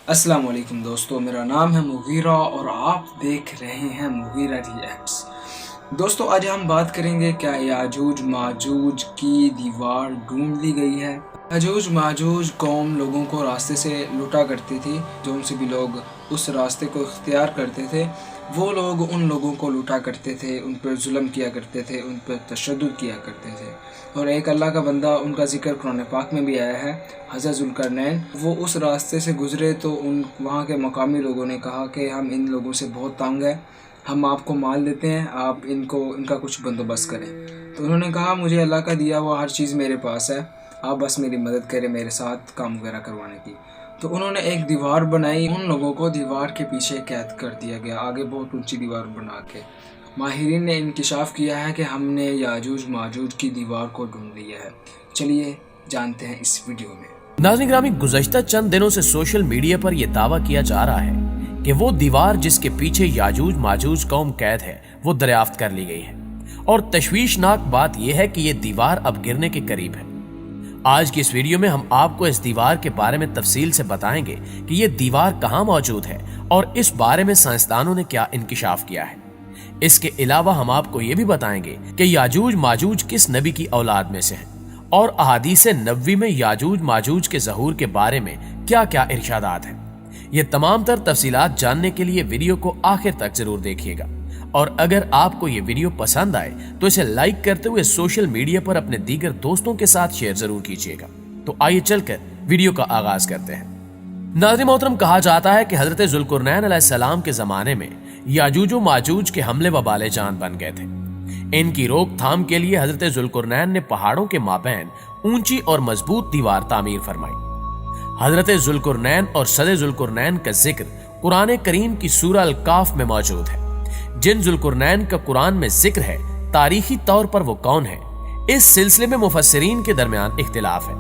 अस्सलाम वालेकुम दोस्तों, मेरा नाम है मुगीरा और आप देख रहे हैं मुगीरा रिएक्ट्स। दोस्तों, आज हम बात करेंगे क्या याजूज माजूज की दीवार ढूंढ ली गई है। याजूज माजूज कौम लोगों को रास्ते से लुटा करती थी। जो से भी लोग उस रास्ते को इख्तियार करते थे, वो लोग उन लोगों को लुटा करते थे, उन पर जुल्म किया करते थे, उन पर तशद्दुद किया करते थे। और एक अल्लाह का बंदा, उनका जिक्र कुरान पाक में भी आया है, हज़रत ज़ुल्करनैन, वो उस रास्ते से गुज़रे तो वहाँ के मकामी लोगों ने कहा कि हम इन लोगों से बहुत तंग हैं, हम आपको माल देते हैं, आप इनका कुछ बंदोबस्त करें। तो उन्होंने कहा मुझे अल्लाह का दिया हुआ हर चीज़ मेरे पास है, आप बस मेरी मदद करें मेरे साथ काम वगैरह करवाने की। तो उन्होंने एक दीवार बनाई, उन लोगों को दीवार के पीछे कैद कर दिया गया, आगे बहुत ऊंची दीवार बना के। माहिरीन ने इंकिशाफ किया है कि हमने याजूज माजूज की दीवार को ढूंढ लिया है। चलिए जानते हैं इस वीडियो में। नाज़रीन ग्रामी, गुज़श्ता चंद दिनों से सोशल मीडिया पर यह दावा किया जा रहा है कि वो दीवार जिसके पीछे याजूज माजूज कौम कैद है वो दरियाफ्त कर ली गई है। और तशवीशनाक बात यह है कि ये दीवार अब गिरने के करीब है। आज की इस वीडियो में हम आपको इस दीवार के बारे में तफसील से बताएंगे कि ये दीवार कहाँ मौजूद है और इस बारे में साइंसदानों ने क्या इंकिशाफ किया है। इसके अलावा हम आपको ये भी बताएंगे कि याजूज माजूज किस नबी की औलाद में से है और अहादीसे नबवी में याजूज माजूज के ज़हूर के बारे में क्या क्या इरशादात हैं। ये तमाम तर तफसीलात जानने के लिए वीडियो को आखिर तक जरूर देखिएगा। और अगर आपको ये वीडियो पसंद आए तो इसे लाइक करते हुए सोशल मीडिया पर अपने दीगर दोस्तों के साथ शेयर जरूर कीजिएगा। तो आइए चलकर वीडियो का आगाज करते हैं। नाज़रीन मोहतरम, कहा जाता है कि हजरत ज़ुल्करनैन अलैहिस्सलाम के जमाने में याजूजो माजूज के हमले वबाले जान बन गए थे। इनकी रोकथाम के लिए हजरत ज़ुल्करनैन ने पहाड़ों के माबैन ऊंची और मजबूत दीवार तामीर फरमाई। हजरत ज़ुल्करनैन और सदे ज़ुल्करनैन का जिक्र कुरान करीम की सूरह अल काफ में मौजूद है। जिन ज़ुल्करनैन का कुरान में जिक्र है, तारीखी तौर पर वो कौन है, इस सिलसिले में मुफस्सिरीन के दरमियान इख्तिलाफ है।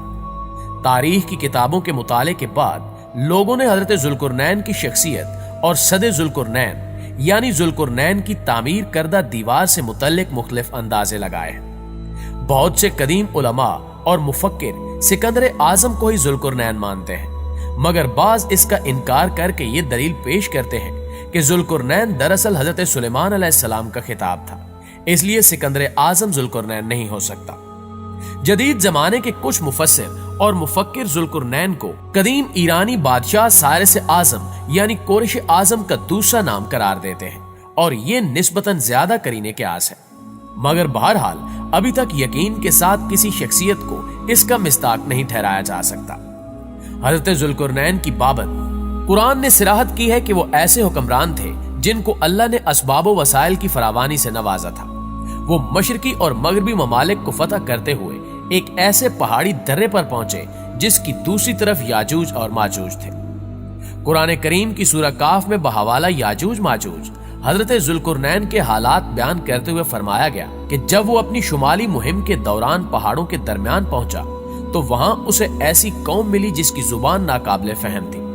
तारीख की किताबों के मुताले के बाद लोगों ने हजरत ज़ुल्करनैन की शख्सियत और सदे ज़ुल्करनैन यानी ज़ुल्करनैन की तामीर करदा दीवार से मुतल्लिक मुख्तलिफ अंदाजे लगाए हैं। बहुत से कदीम उलमा और मुफक्किर सिकंदर आजम को ही ज़ुल्करनैन मानते हैं, मगर बाज इसका इनकार करके ये दलील पेश करते हैं कि ज़ुल्करनैन दरअसल हजरत सुलेमान अलैहिस्सलाम का खिताब था, इसलिए सिकंदर आजम ज़ुल्करनैन नहीं हो सकता। जदीद जमाने के कुछ मुफस्सिर और मुफक्किर ज़ुल्करनैन को कदीम ईरानी बादशाह साइरस आजम यानी कोरिश आजम का दूसरा नाम करार देते हैं और ये निस्बतन ज्यादा करीने के आस है। मगर बहरहाल अभी तक यकीन के साथ किसी शख्सियत को इसका मिस्ताक नहीं ठहराया जा सकता। हजरत ज़ुल्करनैन की बाबत कुरान ने सिराहत की है कि वो ऐसे हुक्मरान थे जिनको अल्लाह ने असबाबो वसाइल की फरावानी से नवाजा था। वो मशरकी और मगरबी ममालिक को फतह करते हुए एक ऐसे पहाड़ी दर्रे पर पहुंचे जिसकी दूसरी तरफ याजूज और माजूज थे। कुरान करीम की सूरह काफ में बहवाला याजूज माजूज हजरत ज़ुल्करनैन के हालात बयान करते हुए फरमाया गया कि जब वो अपनी शुमाली मुहिम के दौरान पहाड़ों के दरमियान पहुंचा तो वहां उसे ऐसी कौम मिली जिसकी जुबान नाकाबिले फहम थी।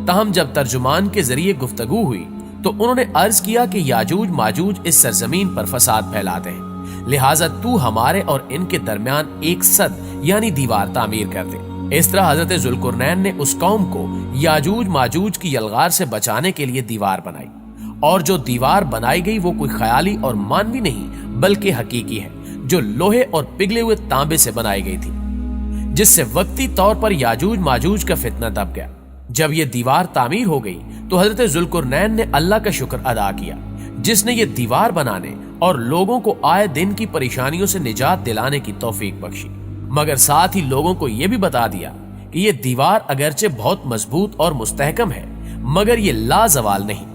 तहम जब तर्जुमान के जरिए गुफ्तगू हुई तो उन्होंने अर्ज किया कि याजूज माजूज इस सरजमीन पर फसाद फैलाते हैं, लिहाजा तू हमारे और इनके दरमियान एक सद यानी दीवार तामीर कर दे। इस तरह हजरत ज़ुल्करनैन ने उस कौम को याजूज माजूज की यलगार से बचाने के लिए दीवार बनाई। और जो दीवार बनाई गई वो कोई ख्याली और मानवी नहीं बल्कि हकीकी है, जो लोहे और पिघले हुए तांबे से बनाई गई थी, जिससे वक्ती तौर पर याजूज माजूज का फितना दब गया। जब ये दीवार तामीर हो गई तो हजरत ज़ुल्करनैन ने अल्लाह का शुक्र अदा किया जिसने ये दीवार बनाने और लोगों को आए दिन की परेशानियों से निजात दिलाने की तौफीक बख्शी। मगर साथ ही लोगों को यह भी बता दिया कि ये दीवार अगरचे बहुत मजबूत और मुस्तहकम है, मगर ये लाजवाल नहीं,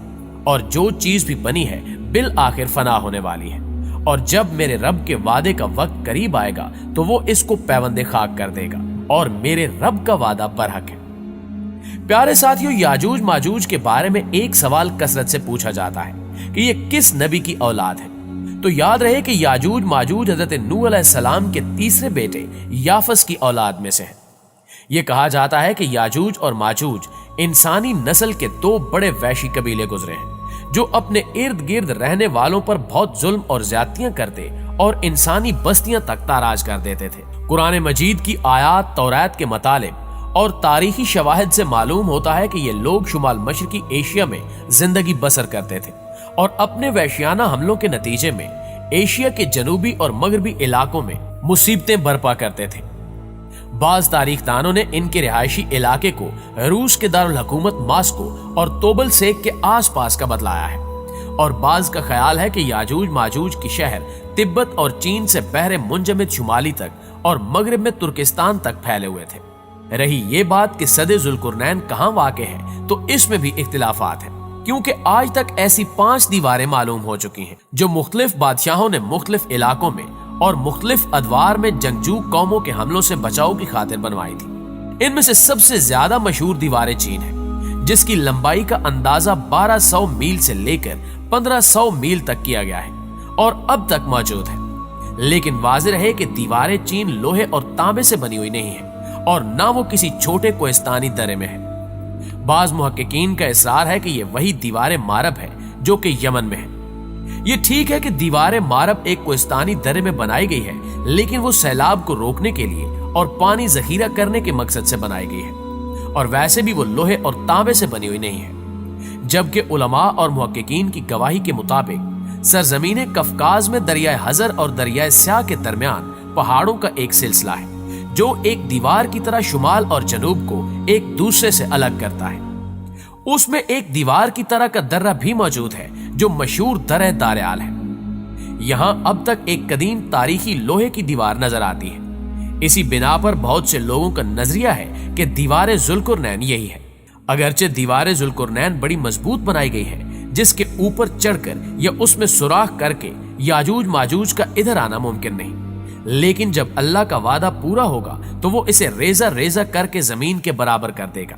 और जो चीज भी बनी है बिल आखिर फना होने वाली है, और जब मेरे रब के वादे का वक्त करीब आएगा तो वो इसको पैवंदे खाक कर देगा, और मेरे रब का वादा बरहक है। प्यारे साथियों, याजूज माजूज के बारे में एक सवाल कसरत से पूछा जाता है कि ये किस नबी की औलाद है। तो याद रहे कि याजूज माजूज हजरत नूह अलैहिस्सलाम के तीसरे बेटे याफस की औलाद में से है। ये कहा जाता है कि याजूज और माजूज इंसानी नस्ल के दो बड़े वैशी कबीले गुजरे हैं जो अपने इर्द गिर्द रहने वालों पर बहुत जुल्म और ज्यादतियां करते और इंसानी बस्तियां तक ताराज कर देते थे। कुरान मजीद की आयात तौरात के मुतालिक اور تاریخی شواہد سے معلوم ہوتا ہے کہ یہ لوگ شمال مشرقی ایشیا میں زندگی بسر کرتے تھے اور اپنے وحشیانہ حملوں کے نتیجے میں ایشیا کے جنوبی اور مغربی علاقوں میں مصیبتیں برپا کرتے تھے۔ بعض تاریخ دانوں نے ان کے رہائشی علاقے کو روس کے دارالحکومت ماسکو اور توبل سیک کے آس پاس کا بتلایا ہے، اور بعض کا خیال ہے کہ یاجوج ماجوج کی شہر تبت اور چین سے بحر منجمد شمالی تک اور مغرب میں ترکستان تک پھیلے ہوئے تھے۔ رہی یہ بات کہ سد ذوالقرنین کہاں واقع ہے تو اس میں بھی اختلافات ہیں، کیونکہ آج تک ایسی 5 دیواریں معلوم ہو چکی ہیں جو مختلف بادشاہوں نے مختلف علاقوں میں اور مختلف ادوار میں جنگجو قوموں کے حملوں سے بچاؤ کی خاطر بنوائی تھی۔ ان میں سے سب سے زیادہ مشہور دیوار چین ہے، جس کی لمبائی کا اندازہ 1200 میل سے لے کر 1500 میل تک کیا گیا ہے اور اب تک موجود ہے۔ لیکن واضح ہے کہ دیواریں چین لوہے اور تانبے سے بنی ہوئی نہیں ہیں اور نہ وہ کسی چھوٹے کوہستانی درے میں ہے۔ بعض محققین کا اصرار ہے کہ یہ وہی دیوار مارب ہے جو کہ یمن میں ہے۔ یہ ٹھیک ہے کہ دیوار مارب ایک کوہستانی درے میں بنائی گئی ہے، لیکن وہ سیلاب کو روکنے کے لیے اور پانی ذخیرہ کرنے کے مقصد سے بنائی گئی ہے، اور ویسے بھی وہ لوہے اور تانبے سے بنی ہوئی نہیں ہے۔ جبکہ علماء اور محققین کی گواہی کے مطابق سرزمین کفکاز میں دریائے حزر اور دریائے سیاہ کے درمیان پہاڑوں کا ایک سلسلہ ہے جو ایک دیوار کی طرح شمال اور جنوب کو ایک دوسرے سے الگ کرتا ہے۔ اس میں ایک دیوار کی طرح کا درہ بھی موجود ہے جو مشہور درہ داریال ہے۔ یہاں اب تک ایک قدیم تاریخی لوہے کی دیوار نظر آتی ہے۔ اسی بنا پر بہت سے لوگوں کا نظریہ ہے کہ دیوار ذوالقرنین یہی ہے، اگرچہ دیوار ذوالقرنین بڑی مضبوط بنائی گئی ہے جس کے اوپر چڑھ کر یا اس میں سوراخ کر کے یاجوج ماجوج کا ادھر آنا ممکن نہیں، لیکن جب اللہ کا وعدہ پورا ہوگا تو وہ اسے ریزہ ریزہ کر کے زمین کے برابر کر دے گا۔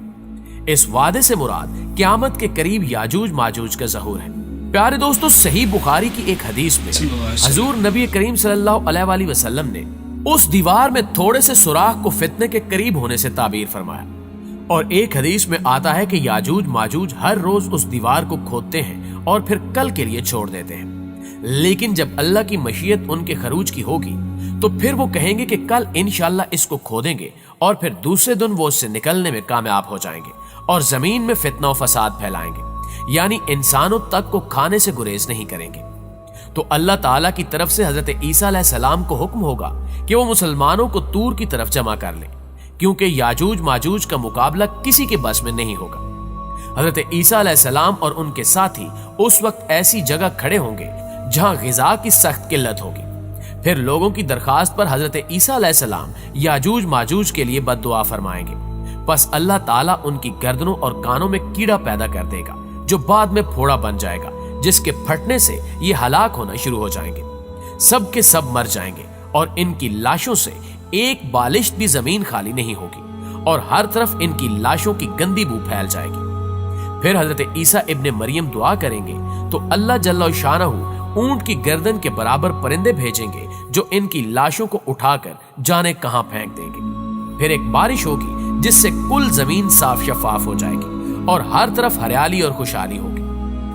اس وعدے سے مراد قیامت کے قریب یاجوج ماجوج کا ظہور ہے۔ پیارے دوستو، صحیح بخاری کی ایک حدیث میں حضور نبی کریم صلی اللہ علیہ وآلہ وسلم نے اس دیوار میں تھوڑے سے سوراخ کو فتنے کے قریب ہونے سے تعبیر فرمایا، اور ایک حدیث میں آتا ہے کہ یاجوج ماجوج ہر روز اس دیوار کو کھودتے ہیں اور پھر کل کے لیے چھوڑ دیتے ہیں، لیکن جب اللہ کی مشیت ان کے خروج کی ہوگی تو پھر وہ کہیں گے کہ کل انشاءاللہ اس کو کھودیں گے، اور پھر دوسرے دن وہ اس سے نکلنے میں کامیاب ہو جائیں گے اور زمین میں فتنہ و فساد پھیلائیں گے، یعنی انسانوں تک کو کھانے سے گریز نہیں کریں گے۔ تو اللہ تعالیٰ کی طرف سے حضرت عیسیٰ علیہ السلام کو حکم ہوگا کہ وہ مسلمانوں کو طور کی طرف جمع کر لیں، کیونکہ یاجوج ماجوج کا مقابلہ کسی کے بس میں نہیں ہوگا۔ حضرت عیسیٰ علیہ السلام اور ان کے ساتھی اس وقت ایسی جگہ کھڑے ہوں گے جہاں غذا کی سخت قلت ہوگی۔ پھر لوگوں کی درخواست پر حضرت عیسیٰ علیہ السلام یاجوج ماجوج کے لیے بد دعا فرمائیں گے، پس اللہ تعالیٰ ان کی گردنوں اور کانوں میں کیڑا پیدا کر دے گا جو بعد میں پھوڑا بن جائے گا، جس کے پھٹنے سے یہ ہلاک ہونا شروع ہو جائیں گے۔ سب کے سب مر جائیں گے اور ان کی لاشوں سے ایک بالشت بھی زمین خالی نہیں ہوگی، اور ہر طرف ان کی لاشوں کی گندی بو پھیل جائے گی۔ پھر حضرت عیسیٰ ابن مریم دعا کریں گے تو اللہ جل شانہ اونٹ کی گردن کے برابر پرندے بھیجیں گے جو ان کی لاشوں کو اٹھا کر جانے کہاں پھینک دیں گے۔ پھر ایک بارش ہوگی جس سے کل زمین صاف شفاف ہو جائے گی اور ہر طرف ہریالی اور خوشحالی ہوگی۔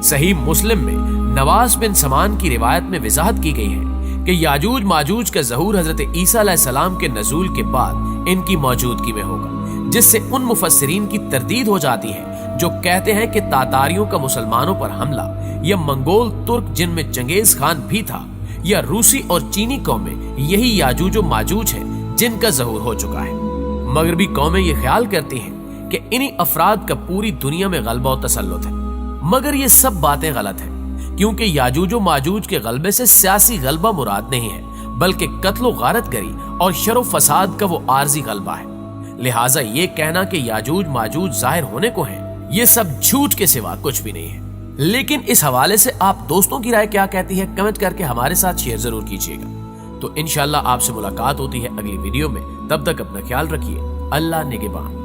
صحیح مسلم میں نواس بن سمان کی روایت میں وضاحت کی گئی ہے کہ یاجوج ماجوج کا ظہور حضرت عیسیٰ علیہ السلام کے نزول کے بعد ان کی موجودگی میں ہوگا، جس سے ان مفسرین کی تردید ہو جاتی ہے جو کہتے ہیں کہ تاتاریوں کا مسلمانوں پر حملہ یا منگول ترک جن میں چنگیز خان بھی تھا یا روسی اور چینی قومیں یہی یاجوج و ماجوج ہیں جن کا ظہور ہو چکا ہے۔ مغربی قومیں یہ خیال کرتی ہیں کہ انہی افراد کا پوری دنیا میں غلبہ و تسلط ہے، مگر یہ سب باتیں غلط ہیں، کیونکہ یاجوج و ماجوج کے غلبے سے سیاسی غلبہ مراد نہیں ہے، بلکہ قتل و غارت گری اور شر و فساد کا وہ عارضی غلبہ ہے۔ لہٰذا یہ کہنا کہ یاجوج ماجوج ظاہر ہونے کو ہیں، یہ سب جھوٹ کے سوا کچھ بھی نہیں ہے۔ لیکن اس حوالے سے آپ دوستوں کی رائے کیا کہتی ہے، کمنٹ کر کے ہمارے ساتھ شیئر ضرور کیجیے گا۔ تو انشاءاللہ آپ سے ملاقات ہوتی ہے اگلی ویڈیو میں، تب تک اپنا خیال رکھیے۔ اللہ نگہبان۔